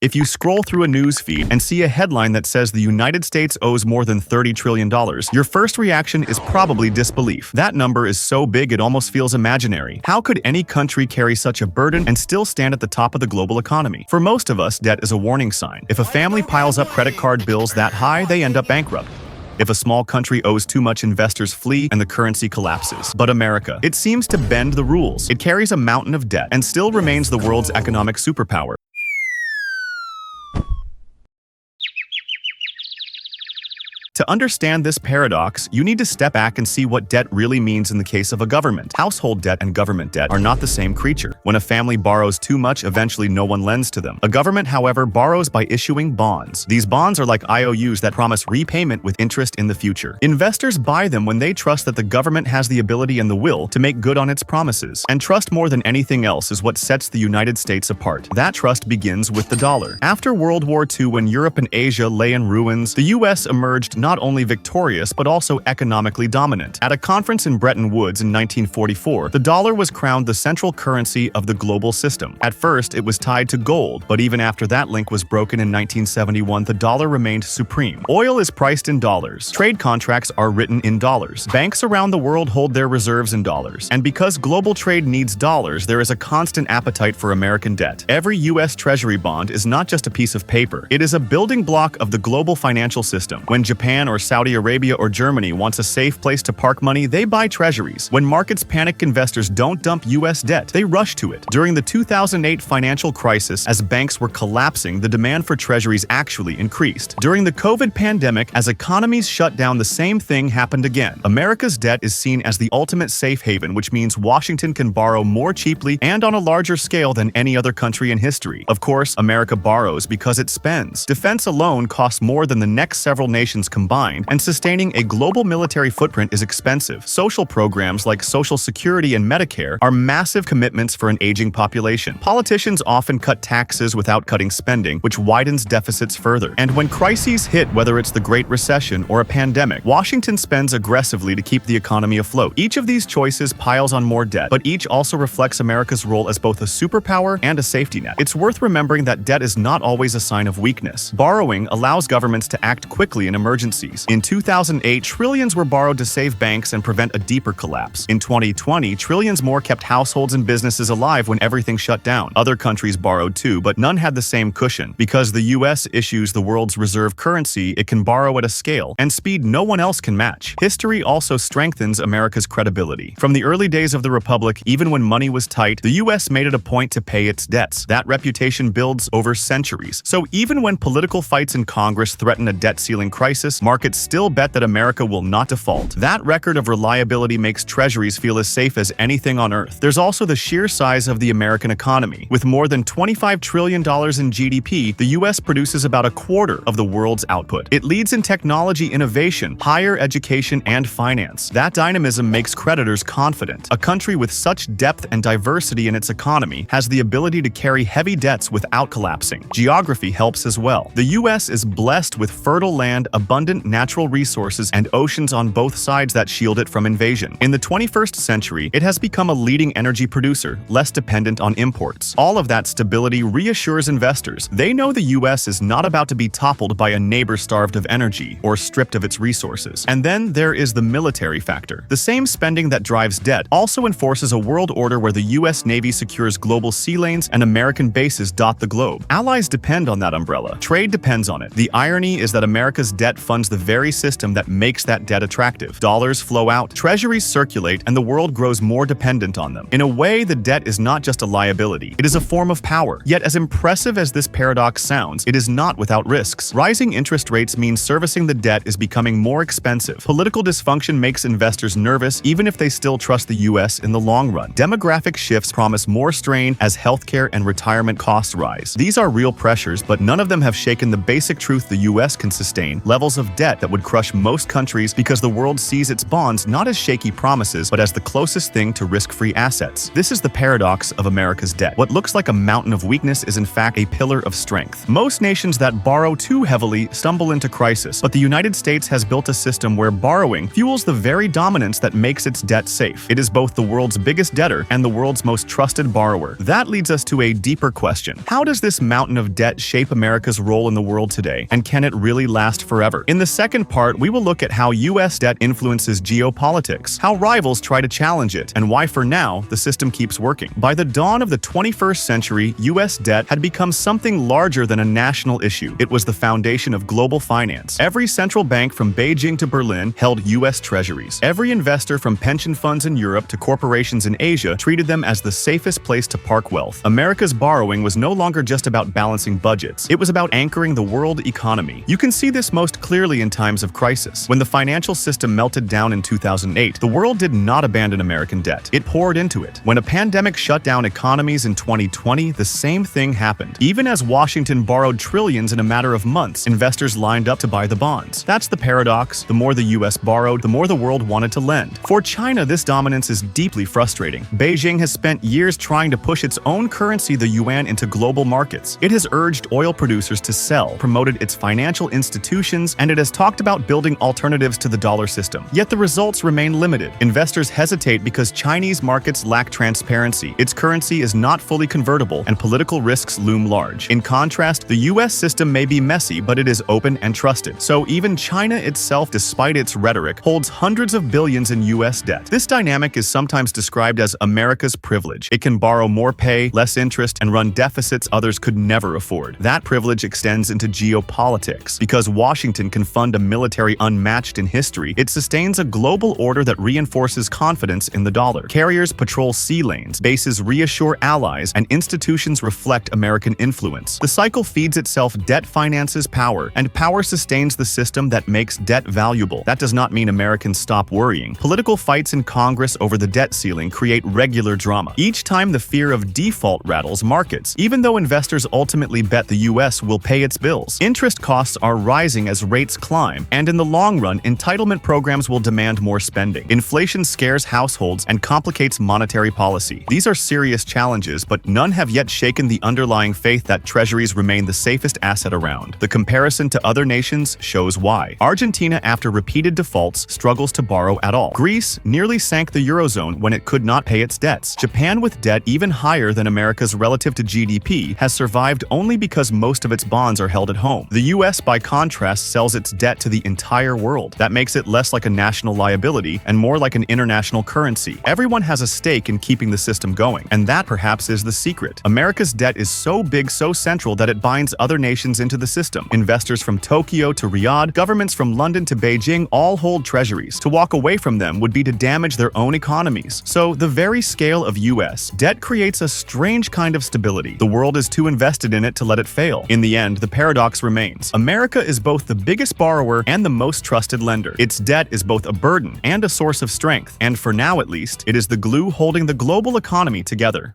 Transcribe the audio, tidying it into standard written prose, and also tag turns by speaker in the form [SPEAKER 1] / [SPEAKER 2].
[SPEAKER 1] If you scroll through a news feed and see a headline that says the United States owes more than $30 trillion, your first reaction is probably disbelief. That number is so big it almost feels imaginary. How could any country carry such a burden and still stand at the top of the global economy? For most of us, debt is a warning sign. If a family piles up credit card bills that high, they end up bankrupt. If a small country owes too much, investors flee and the currency collapses. But America, it seems to bend the rules. It carries a mountain of debt and still remains the world's economic superpower. To understand this paradox, you need to step back and see what debt really means in the case of a government. Household debt and government debt are not the same creature. When a family borrows too much, eventually no one lends to them. A government, however, borrows by issuing bonds. These bonds are like IOUs that promise repayment with interest in the future. Investors buy them when they trust that the government has the ability and the will to make good on its promises. And trust more than anything else is what sets the United States apart. That trust begins with the dollar. After World War II, when Europe and Asia lay in ruins, the U.S. emerged not only victorious but also economically dominant. At a conference in Bretton Woods in 1944, the dollar was crowned the central currency of the global system. At first, it was tied to gold, but even after that link was broken in 1971, the dollar remained supreme. Oil is priced in dollars. Trade contracts are written in dollars. Banks around the world hold their reserves in dollars. And because global trade needs dollars, there is a constant appetite for American debt. Every U.S. Treasury bond is not just a piece of paper. It is a building block of the global financial system. When Japan or Saudi Arabia or Germany wants a safe place to park money, they buy treasuries. When markets panic, investors don't dump U.S. debt, they rush to it. During the 2008 financial crisis, as banks were collapsing, the demand for treasuries actually increased. During the COVID pandemic, as economies shut down, the same thing happened again. America's debt is seen as the ultimate safe haven, which means Washington can borrow more cheaply and on a larger scale than any other country in history. Of course, America borrows because it spends. Defense alone costs more than the next several nations combined, and sustaining a global military footprint is expensive. Social programs like Social Security and Medicare are massive commitments for an aging population. Politicians often cut taxes without cutting spending, which widens deficits further. And when crises hit, whether it's the Great Recession or a pandemic, Washington spends aggressively to keep the economy afloat. Each of these choices piles on more debt, but each also reflects America's role as both a superpower and a safety net. It's worth remembering that debt is not always a sign of weakness. Borrowing allows governments to act quickly in emergencies. In 2008, trillions were borrowed to save banks and prevent a deeper collapse. In 2020, trillions more kept households and businesses alive when everything shut down. Other countries borrowed too, but none had the same cushion. Because the US issues the world's reserve currency, it can borrow at a scale and speed no one else can match. History also strengthens America's credibility. From the early days of the Republic, even when money was tight, the US made it a point to pay its debts. That reputation builds over centuries. So even when political fights in Congress threaten a debt ceiling crisis, markets still bet that America will not default. That record of reliability makes treasuries feel as safe as anything on earth. There's also the sheer size of the American economy. With more than $25 trillion in GDP, the US produces about a quarter of the world's output. It leads in technology innovation, higher education, and finance. That dynamism makes creditors confident. A country with such depth and diversity in its economy has the ability to carry heavy debts without collapsing. Geography helps as well. The US is blessed with fertile land, abundant natural resources, and oceans on both sides that shield it from invasion. In the 21st century, it has become a leading energy producer, less dependent on imports. All of that stability reassures investors. They know the US is not about to be toppled by a neighbor starved of energy or stripped of its resources. And then there is the military factor. The same spending that drives debt also enforces a world order where the US Navy secures global sea lanes and American bases dot the globe. Allies depend on that umbrella. Trade depends on it. The irony is that America's debt funds the very system that makes that debt attractive. Dollars flow out, treasuries circulate, and the world grows more dependent on them. In a way, the debt is not just a liability. It is a form of power. Yet, as impressive as this paradox sounds, it is not without risks. Rising interest rates mean servicing the debt is becoming more expensive. Political dysfunction makes investors nervous, even if they still trust the US in the long run. Demographic shifts promise more strain as healthcare and retirement costs rise. These are real pressures, but none of them have shaken the basic truth the US can sustain: levels of of debt that would crush most countries because the world sees its bonds not as shaky promises but as the closest thing to risk-free assets. This is the paradox of America's debt. What looks like a mountain of weakness is in fact a pillar of strength. Most nations that borrow too heavily stumble into crisis, but the United States has built a system where borrowing fuels the very dominance that makes its debt safe. It is both the world's biggest debtor and the world's most trusted borrower. That leads us to a deeper question. How does this mountain of debt shape America's role in the world today, and can it really last forever? In the second part, we will look at how U.S. debt influences geopolitics, how rivals try to challenge it, and why for now, the system keeps working. By the dawn of the 21st century, U.S. debt had become something larger than a national issue. It was the foundation of global finance. Every central bank from Beijing to Berlin held U.S. treasuries. Every investor from pension funds in Europe to corporations in Asia treated them as the safest place to park wealth. America's borrowing was no longer just about balancing budgets. It was about anchoring the world economy. You can see this most clearly in times of crisis. When the financial system melted down in 2008, the world did not abandon American debt. It poured into it. When a pandemic shut down economies in 2020, the same thing happened. Even as Washington borrowed trillions in a matter of months, investors lined up to buy the bonds. That's the paradox. The more the U.S. borrowed, the more the world wanted to lend. For China, this dominance is deeply frustrating. Beijing has spent years trying to push its own currency, the yuan, into global markets. It has urged oil producers to sell, promoted its financial institutions, and it has talked about building alternatives to the dollar system. Yet the results remain limited. Investors hesitate because Chinese markets lack transparency. Its currency is not fully convertible, and political risks loom large. In contrast, the U.S. system may be messy, but it is open and trusted. So even China itself, despite its rhetoric, holds hundreds of billions in U.S. debt. This dynamic is sometimes described as America's privilege. It can borrow more, pay less interest, and run deficits others could never afford. That privilege extends into geopolitics. Because Washington can fund a military unmatched in history, it sustains a global order that reinforces confidence in the dollar. Carriers patrol sea lanes, bases reassure allies, and institutions reflect American influence. The cycle feeds itself. Debt finances power, and power sustains the system that makes debt valuable. That does not mean Americans stop worrying. Political fights in Congress over the debt ceiling create regular drama. Each time the fear of default rattles markets, even though investors ultimately bet the U.S. will pay its bills. Interest costs are rising as rates climb, and in the long run, entitlement programs will demand more spending. Inflation scares households and complicates monetary policy. These are serious challenges, but none have yet shaken the underlying faith that treasuries remain the safest asset around. The comparison to other nations shows why. Argentina, after repeated defaults, struggles to borrow at all. Greece nearly sank the Eurozone when it could not pay its debts. Japan, with debt even higher than America's relative to GDP, has survived only because most of its bonds are held at home. The U.S., by contrast, sells its debt to the entire world. That makes it less like a national liability and more like an international currency. Everyone has a stake in keeping the system going, and that perhaps is the secret. America's debt is so big, so central, that it binds other nations into the system. Investors from Tokyo to Riyadh, governments from London to Beijing all hold treasuries. To walk away from them would be to damage their own economies. So the very scale of U.S. debt creates a strange kind of stability. The world is too invested in it to let it fail. In the end, the paradox remains. America is both the biggest borrower and the most trusted lender. Its debt is both a burden and a source of strength, and for now at least, it is the glue holding the global economy together.